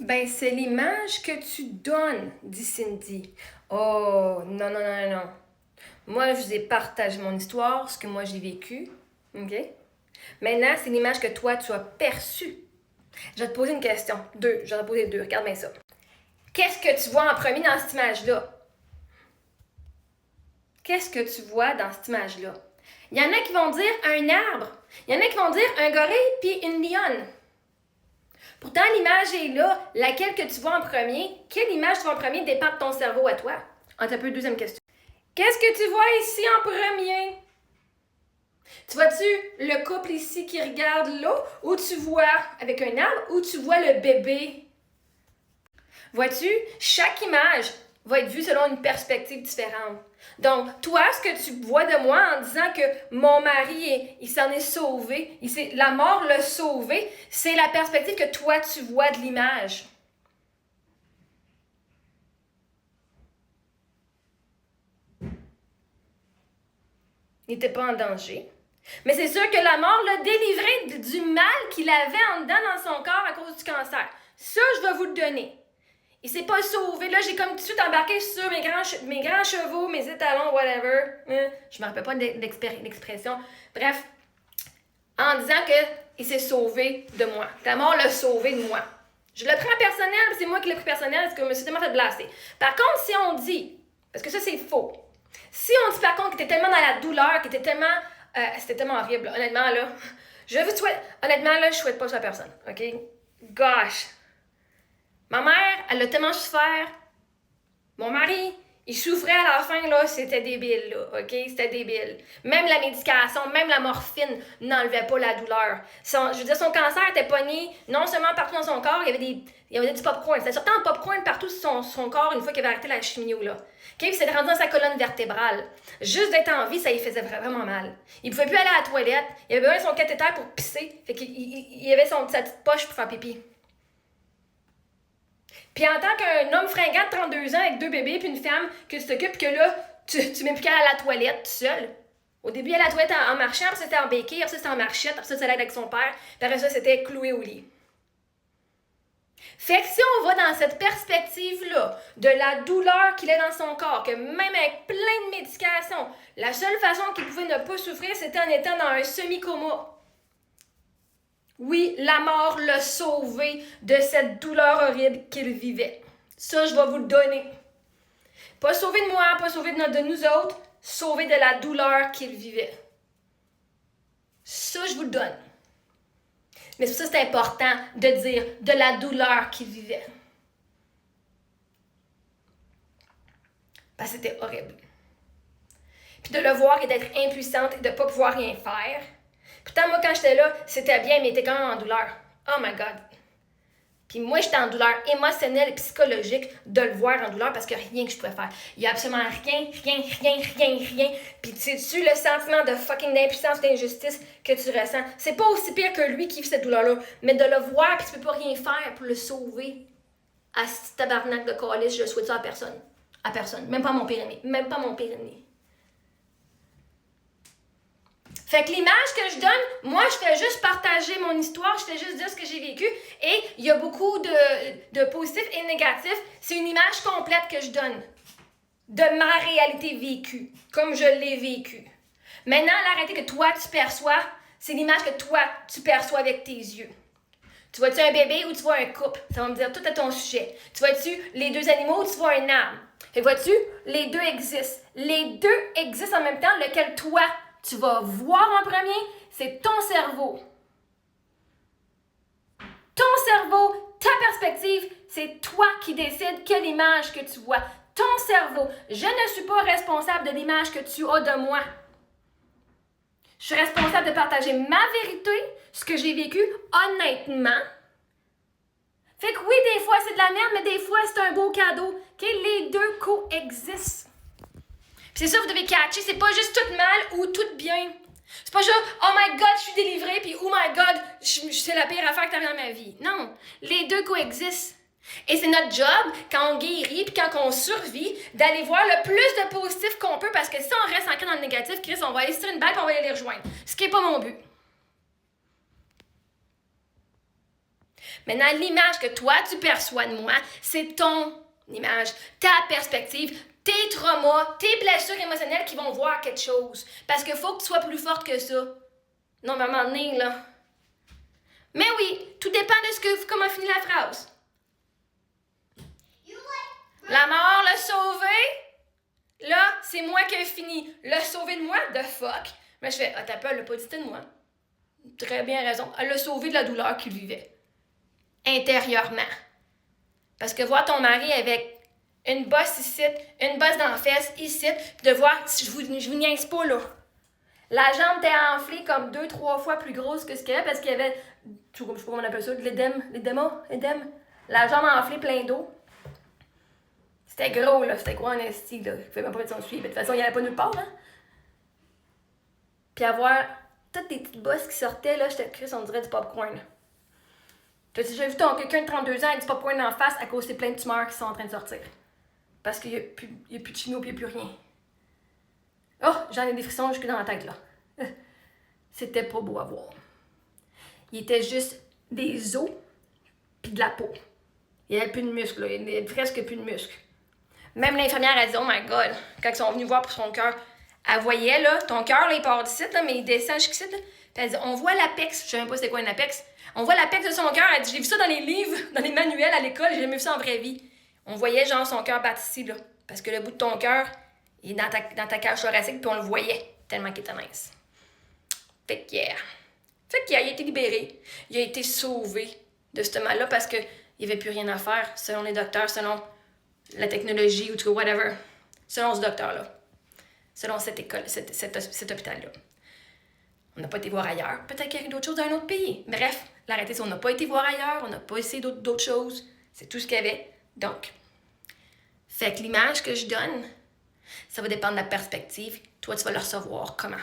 Ben, c'est l'image que tu donnes, dit Cindy. Oh, non, non, non, non. Moi, je vous ai partagé mon histoire, ce que moi j'ai vécu. OK? Maintenant, c'est l'image que toi, tu as perçue. Je vais te poser une question. Deux. Je vais te poser deux. Regarde bien ça. Qu'est-ce que tu vois en premier dans cette image-là? Qu'est-ce que tu vois dans cette image-là? Il y en a qui vont dire un arbre. Il y en a qui vont dire un gorille puis une lionne. Pourtant, l'image est là. Laquelle que tu vois en premier? Quelle image tu vois en premier dépend de ton cerveau à toi. Un peu, deuxième question. Qu'est-ce que tu vois ici en premier? Tu vois-tu le couple ici qui regarde là, ou tu vois avec un arbre, ou tu vois le bébé? Vois-tu, chaque image va être vue selon une perspective différente. Donc, toi, ce que tu vois de moi en disant que mon mari, il s'en est sauvé, la mort l'a sauvé, c'est la perspective que toi, tu vois de l'image. Il n'était pas en danger. Mais c'est sûr que la mort l'a délivré du mal qu'il avait en dedans dans son corps à cause du cancer. Ça, je vais vous le donner. Il s'est pas sauvé. Là, j'ai comme tout de suite embarqué sur mes grands chevaux, mes étalons, whatever. Je me rappelle pas de l'expression. Bref, en disant qu'il s'est sauvé de moi. La mort l'a sauvé de moi. Je le prends personnel, c'est moi qui l'ai pris personnel, parce que je me suis tellement fait blaster. Par contre, si on dit, parce que ça, c'est faux. Si on dit par contre qu'il était tellement dans la douleur, qu'il était tellement... c'était tellement horrible, honnêtement, là. Honnêtement, là, je souhaite pas ça à personne, OK? Gosh! Ma mère, elle a tellement souffert. Mon mari, il souffrait à la fin, là, c'était débile, là, OK? C'était débile. Même la médication, même la morphine n'enlevait pas la douleur. Je veux dire, son cancer était pogné non seulement partout dans son corps, il y avait du popcorn. C'était surtout un popcorn partout sur son corps une fois qu'il avait arrêté la chimio, là. OK? Puis c'était rendu dans sa colonne vertébrale. Juste d'être en vie, ça lui faisait vraiment mal. Il pouvait plus aller à la toilette. Il avait besoin de son cathéter pour pisser. Fait qu'il avait sa petite poche pour faire pipi. Puis en tant qu'un homme fringant de 32 ans avec deux bébés puis une femme que tu t'occupes, que là, tu mets plus qu'à aller à la toilette tout seul. Au début, à la toilette en marchant, après ça, c'était en béquille, après ça, c'était en marchette, après ça, c'était avec son père, puis après ça, c'était cloué au lit. Fait que si on va dans cette perspective-là, de la douleur qu'il a dans son corps, que même avec plein de médications, la seule façon qu'il pouvait ne pas souffrir, c'était en étant dans un semi-coma. Oui, la mort l'a sauvé de cette douleur horrible qu'il vivait. Ça, je vais vous le donner. Pas sauvé de moi, pas sauvé de nous autres, sauvé de la douleur qu'il vivait. Ça, je vous le donne. Mais pour ça, c'est important de dire de la douleur qu'il vivait. Parce que c'était horrible. Puis de le voir et d'être impuissante et de ne pas pouvoir rien faire. Pourtant, moi, quand j'étais là, c'était bien, mais il était quand même en douleur. Oh my God. Puis moi, j'étais en douleur émotionnelle et psychologique de le voir en douleur parce qu'il n'y a rien que je pouvais faire. Il n'y a absolument rien. Puis tu sais-tu le sentiment de fucking d'impuissance, d'injustice que tu ressens? C'est pas aussi pire que lui qui vit cette douleur-là, mais de le voir puis tu peux pas rien faire pour le sauver. À ce tabarnak de calice, je le souhaite ça à personne. À personne. Même pas mon Pyrénées. Même pas mon Pyrénées. Fait que l'image que je donne, moi, je fais juste partager mon histoire, je fais juste dire ce que j'ai vécu. Et il y a beaucoup de positifs et négatifs. C'est une image complète que je donne de ma réalité vécue, comme je l'ai vécue. Maintenant, la réalité que toi, tu perçois, c'est l'image que toi, tu perçois avec tes yeux. Tu vois-tu un bébé ou tu vois un couple? Ça va me dire tout à ton sujet. Tu vois-tu les deux animaux ou tu vois un arbre? Fait que vois-tu, les deux existent. Les deux existent en même temps, lequel toi, tu vas voir en premier, c'est ton cerveau. Ton cerveau, ta perspective, c'est toi qui décides quelle image que tu vois. Ton cerveau. Je ne suis pas responsable de l'image que tu as de moi. Je suis responsable de partager ma vérité, ce que j'ai vécu honnêtement. Fait que oui, des fois c'est de la merde, mais des fois c'est un beau cadeau. Okay? Les deux coexistent. Puis c'est ça, vous devez catcher, c'est pas juste tout mal ou tout bien. C'est pas juste « Oh my God, je suis délivrée », puis « Oh my God, c'est la pire affaire que t'as vu dans ma vie ». Non, les deux coexistent. Et c'est notre job, quand on guérit puis quand on survit, d'aller voir le plus de positif qu'on peut, parce que si on reste ancré dans le négatif, Chris, on va aller sur une balle et on va aller les rejoindre. Ce qui n'est pas mon but. Maintenant, l'image que toi, tu perçois de moi, c'est ton image, ta perspective, tes traumas, tes blessures émotionnelles qui vont voir quelque chose. Parce qu'il faut que tu sois plus forte que ça. Non, mais à un moment donné, là. Mais oui, tout dépend de comment finit la phrase. La mort l'a sauvé. Là, c'est moi qui ai fini. L'a sauvé de moi? The fuck. Mais je fais, ah, t'as peur, elle l'a pas dit de moi. Très bien raison. Elle l'a sauvé de la douleur qu'il vivait. Intérieurement. Parce que voir ton mari avec une bosse ici, une bosse dans la fesse ici, puis de voir, je vous niaise pas là. La jambe était enflée comme 2-3 fois plus grosse que ce qu'elle est parce qu'il y avait, je sais pas comment on appelle ça, de l'édème. La jambe enflée plein d'eau. C'était gros, là. C'était gros en esti, là. Il pouvait même pas mettre son suivi. De toute façon, il n'y avait pas nulle part, là. Puis avoir toutes des petites bosses qui sortaient, là, j'étais Chris, on dirait du popcorn. T'as déjà vu quelqu'un de 32 ans avec du popcorn en face à cause de plein de tumeurs qui sont en train de sortir? Parce qu'il n'y a plus de chimio, puis il n'y a plus rien. Oh, j'en ai des frissons jusque dans la tête, là. C'était pas beau à voir. Il était juste des os, puis de la peau. Il n'y avait plus de muscles, là. Il n'y avait presque plus de muscles. Même l'infirmière a dit, oh my god, quand ils sont venus voir pour son cœur, elle voyait, là, ton cœur, là, il part d'ici, là, mais il descend jusqu'ici, là. Puis elle dit, on voit l'apex. Je sais même pas c'était quoi un apex. On voit l'apex de son cœur. Elle dit, j'ai vu ça dans les livres, dans les manuels à l'école, j'ai jamais vu ça en vraie vie. On voyait, genre, son cœur battre ici, là. Parce que le bout de ton cœur, il est dans ta cage thoracique, puis on le voyait, tellement qu'il était mince. Fait qu'il a été libéré. Il a été sauvé de ce mal-là parce qu'il n'y avait plus rien à faire, selon les docteurs, selon la technologie ou tout cas, whatever. Selon ce docteur-là. Selon cette école, cet hôpital-là. On n'a pas été voir ailleurs. Peut-être qu'il y a d'autres choses dans un autre pays. Bref, la réalité, c'est qu'on n'a pas été voir ailleurs, on n'a pas essayé d'autres choses. C'est tout ce qu'il y avait. Donc, fait que l'image que je donne, ça va dépendre de la perspective. Toi, tu vas le recevoir comment?